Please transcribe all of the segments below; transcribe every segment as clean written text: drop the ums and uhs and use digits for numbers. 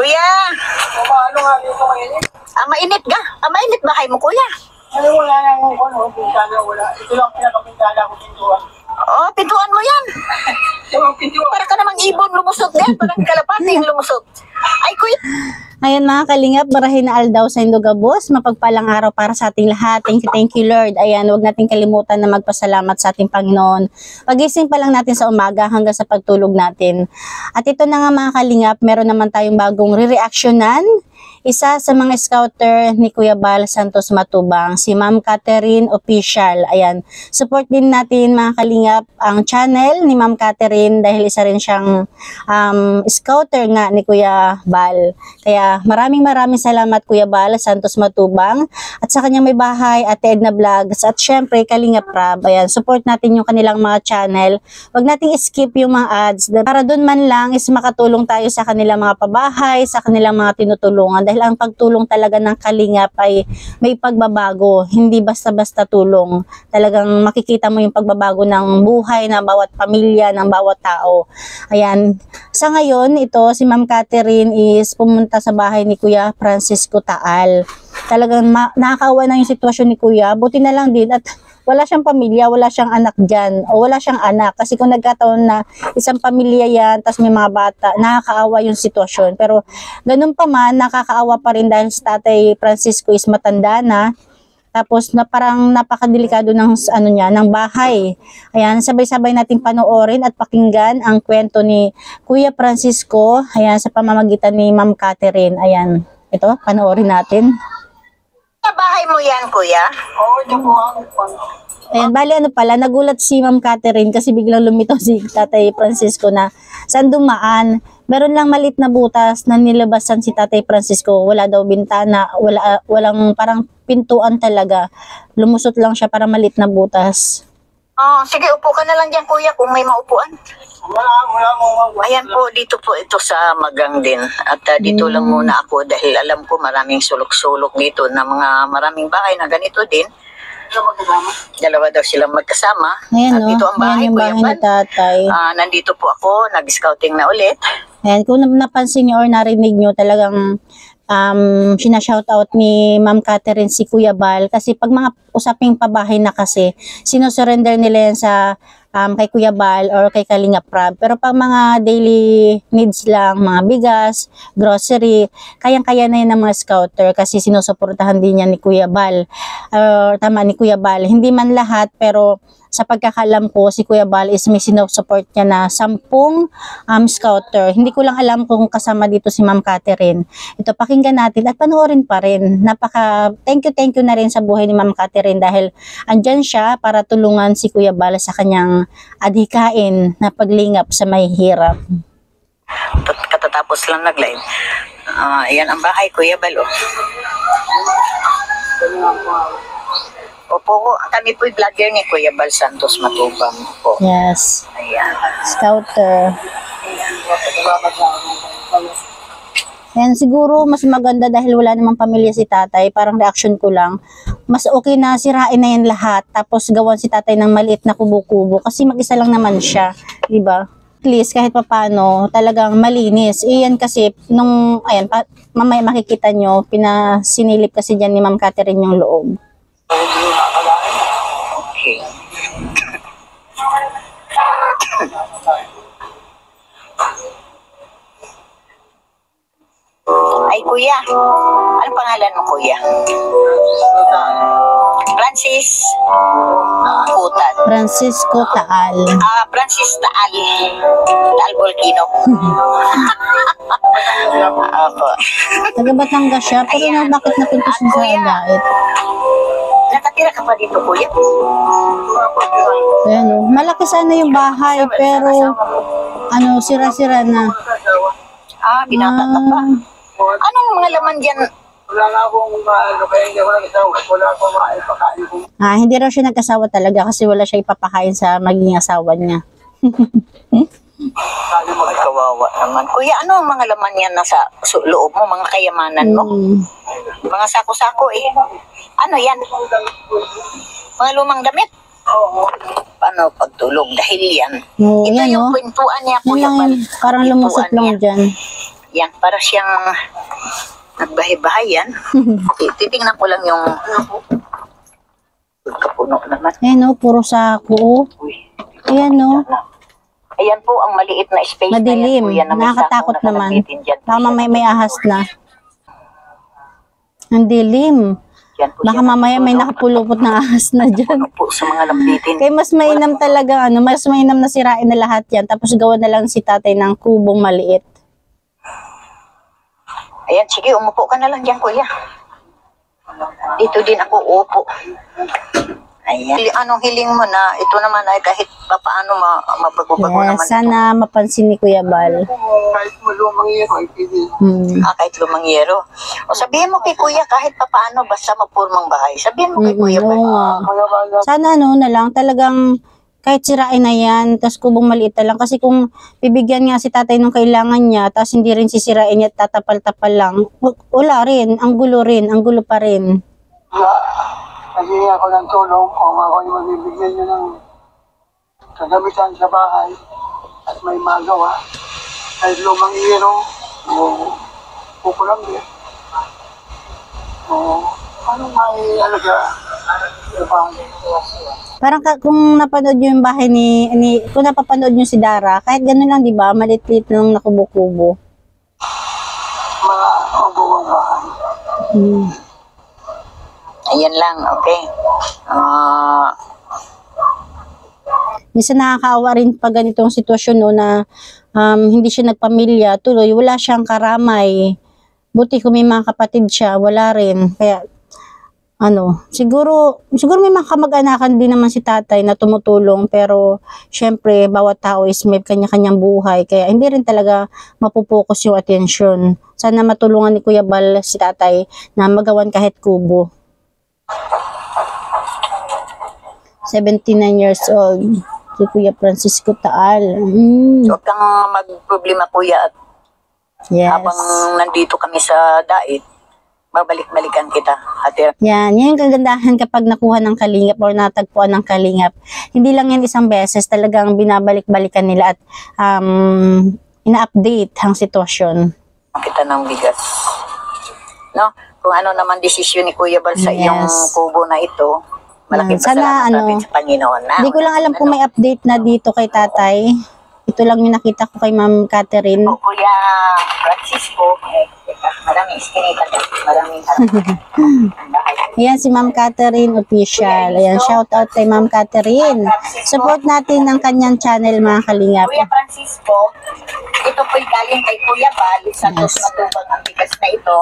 Kuya! Ano nga dito mainit? Mainit ka? Mainit bahay mo, kuya? Ano wala nang pintana, wala. Ito lang pinakapintana ko pintuan. Oh, pintuan mo yan. Yung pintuan. Para ka namang ibon lumusot yan. Parang kalapating lumusot. Ay, kuya. Ayan mga kalingap, barahin na aldaw sa Indogabos. Mapagpalang araw para sa ating lahat. Thank you Lord. Ayan, huwag natin kalimutan na magpasalamat sa ating Panginoon. Pagising pa lang natin sa umaga hanggang sa pagtulog natin. At ito na nga mga kalingap, meron naman tayong bagong re-reactionan. Isa sa mga scouter ni Kuya Bal Santos Matubang, si Ma'am Catherine Official. Ayan, support din natin mga kalingap ang channel ni Ma'am Catherine dahil isa rin siyang scouter nga ni Kuya Bal. Kaya maraming salamat Kuya Bal Santos Matubang at sa kanyang may bahay, Ate Edna Vlogs at syempre Kalingap Rab. Ayan, support natin yung kanilang mga channel. Huwag nating skip yung mga ads para doon man lang is makatulong tayo sa kanilang mga pabahay, sa kanilang mga tinutulungan. Dahil ang pagtulong talaga ng Kalingap ay may pagbabago, hindi basta-basta tulong. Talagang makikita mo yung pagbabago ng buhay ng bawat pamilya, ng bawat tao. Ayan, sa ngayon, ito si Ma'am Catherine is pumunta sa bahay ni Kuya Francisco Taal. Talagang nakakaawa na yung sitwasyon ni Kuya, buti na lang din at wala siyang pamilya, wala siyang anak dyan, o wala siyang anak. Kasi kung nagkataon na isang pamilya yan, tas may mga bata, nakakaawa yung sitwasyon. Pero ganun pa man, nakakaawa pa rin dahil si Tatay Francisco is matanda na. Tapos na parang napakadelikado ng ng bahay. Ayan, sabay-sabay nating panoorin at pakinggan ang kwento ni Kuya Francisco, ayan, sa pamamagitan ni Ma'am Catherine. Ayan, ito, panoorin natin. Sa bahay mo yan, kuya? Oo, ito po ang Ayan, bali pala, nagulat si Ma'am Catherine kasi biglang lumitaw si Tatay Francisco na saan dumaan. Meron lang malit na butas na nilabasan si Tatay Francisco. Wala daw bintana, walang parang pintuan talaga. Lumusot lang siya para malit na butas. Oh, sige, upo ka na lang dyan, kuya, kung may maupuan. wala. Ayan po, dito po ito sa Magang din. At dito lang muna ako dahil alam ko maraming sulok-sulok dito na mga maraming bahay na ganito din. Dalawa daw silang magkasama. Ayan, At dito ang bahay, ayan yung Kuya bahay ni Bal. Tatay. Nandito po ako, nag-scouting na ulit. Ayan, kung napansin nyo or narinig nyo, talagang sinashoutout ni Ma'am Catherine si Kuya Bal kasi pag mga usaping pabahay na kasi sinosurrender nila yan sa kay Kuya Bal or kay Kalingap Rab. Pero pag mga daily needs lang, mga bigas, grocery, kayang-kaya na yan ng mga scouter kasi sinusuportahan din yan ni Kuya Bal. Tama, ni Kuya Bal. Hindi man lahat pero sa pagkakalam ko, si Kuya Bal is may sinusupport niya na 10 scouter. Hindi ko lang alam kung kasama dito si Ma'am Catherine. Ito, pakinggan natin at panoorin pa rin. Thank you na rin sa buhay ni Ma'am Catherine dahil andyan siya para tulungan si Kuya Bal sa kanyang adhikain na paglingap sa may hirap. Katatapos lang nag-live. Ayan ang bahay, Kuya Bal. Opo, kami po'y vlogger ni Kuya Bal Santos Matubang po. Yes. Ayan. Scouter. Ayan, siguro mas maganda dahil wala namang pamilya si Tatay. Parang reaction ko lang. Mas okay na sirain na yan lahat. Tapos gawan si Tatay ng maliit na kubo-kubo. Kasi mag-isa lang naman siya. Diba? At least kahit papano talagang malinis. Iyan kasi nung, ayan, mamaya makikita nyo, pinasinilip kasi dyan ni Ma'am Catherine yung loob. Okay. Ay, kuya. Anong pangalan mo, kuya? Francis Kutat. Francisco Taal. Francis Taal. Taal Volcano. Opo. Taga Batangas siya, pero bakit napunta siya sa Dait? Nakatira ka pa dito, kuya? Ayan, malaki sana yung bahay, pero sira-sira na. Binata ka pa. Anong mga laman dyan? Wala nga akong kaya hindi ako nag-isawa. Wala akong maipakain ko. Hindi raw siya nag-asawa talaga kasi wala siya ipapakain sa maging asawa niya. Ay, kawawa naman. Kuya, ano ang mga laman yan nasa loob mo? Mga kayamanan mo? Mga sako-sako eh. Ano yan? Mga lumang damit? Oo. Paano pagtulog? Dahil yan. Oo, Ito yan, yung no? pintuan niya, Yan Kuya lang Bal. yun, parang lumusot Pintuan lang niya. dyan. Yan, para siyang nagbahay-bahay yan. Titingnan ko lang yung kapuno naman. Ayan o, puro sako o. Uy, Ayan o, ayan po ang maliit na space madilim. na yan, kuya, na may Nakakatakot sako na naman. nakalabitin dyan. Tama, may ahas na. Ang dilim. Yan po Baka siya mamaya may natutulog. nakapulupot na ahas na dyan. Puno po sa mga lambitin. Kaya mas mainam talaga, mas mainam na sirain na lahat yan. Tapos gawa na lang si tatay ng kubong maliit. Ayan, sige, umupo ka na lang dyan, kuya. Dito din ako upo. Ayan. Anong hiling mo na ito naman ay kahit papaano mabago-bago naman Yes, sana mapansin ni Kuya Bal. Kahit malumang yero, ay pwede. kahit lumangyero. O sabihin mo kay kuya kahit papaano basta magpurmang bahay. Sabihin mo kay kuya Oo nga. Mga bala, Sana na lang, talagang kahit sirain na yan, tas kubong maliit na lang. Kasi kung bibigyan nga si tatay ng kailangan niya, tas hindi rin sisirain niya, tatapal-tapal lang, wala rin, ang gulo pa rin. kasi ako ng tulong kung ako yung mabibigyan nyo ng kagamitan sa bahay at may magawa. Kahit lumang yero, kukulang din. Ano may alaga? Parang kung napanood nyo yung bahay kung napapanood nyo si Dara, kahit gano'n lang, di ba? Malit-lit lang na kubo-kubo. Mga ubuwang bahay. Ayan lang, okay. Minsan nakakaawa rin pag ganitong sitwasyon no, na hindi siya nagpamilya, tuloy, wala siyang karamay. Buti kung may mga kapatid siya, wala rin. Kaya, siguro may mga kamag-anakan din naman si tatay na tumutulong, pero syempre, bawat tao is may kanya-kanyang buhay. Kaya hindi rin talaga mapupokus yung atensyon. Sana matulungan ni Kuya Bal si tatay na magawan kahit kubo. 79 years old. Si Kuya Francisco Taal. Huwag kang magproblema kuya at Yes. habang nandito kami sa dait, babalik-balikan kita. Ate, Yan yung kagandahan kapag nakuha ng kalingap or natagpuan ng kalingap. Hindi lang yan isang beses, talagang binabalik-balikan nila at ina-update ang sitwasyon. kita ng bigas. No? Kung ano naman desisyon ni Kuya Bal sa iyong Yes. kubo na ito, malaking Sana, pasalamat natin sa Panginoon. Na, Hindi ko lang alam kung may update na dito kay tatay. Ito lang yung nakita ko kay Ma'am Catherine. O, Kuya Francisco, maraming iskinita ka. Maraming Ayan si Ma'am Catherine official. Ayan, shout out kay Ma'am Catherine. Support natin ang kanyang channel mga kalingap. Kuya Francisco, ito po'y galing kay Kuya Bal, sa Yes. matubang ang bigas na ito.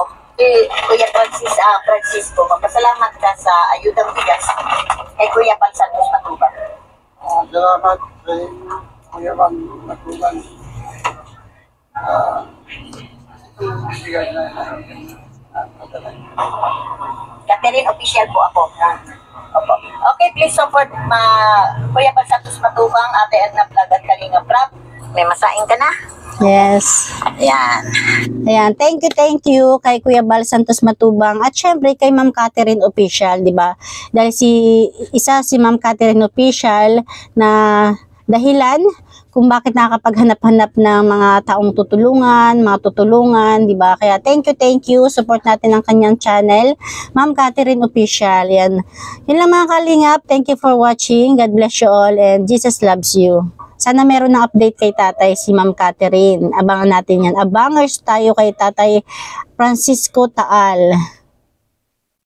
Kuya Francisco, magpasalamat ka sa ayudang bigas kay Kuya Bal Santos Matubang. Salamat sa Kuya Bang Matugan. Catherine, official po ako. Opo. Okay, please support Kuya Bal Santos Matubang, Ate Edna Vlog at Kalinga Prab. May masaing ka na? Yes. Ayan. Ayan, thank you kay Kuya Bal Santos Matubang at syempre kay Ma'am Catherine Official, di ba? Dahil si Ma'am Catherine Official na dahilan kung bakit nakakapaghanap-hanap ng mga taong mga tutulungan, di ba? Kaya thank you, support natin ang kanyang channel, Ma'am Catherine Official. Yan. Yun lang mga kalingap, thank you for watching, God bless you all and Jesus loves you. Sana meron ng update kay tatay si Ma'am Catherine. Abangan natin yan. Abangers tayo kay tatay Francisco Taal.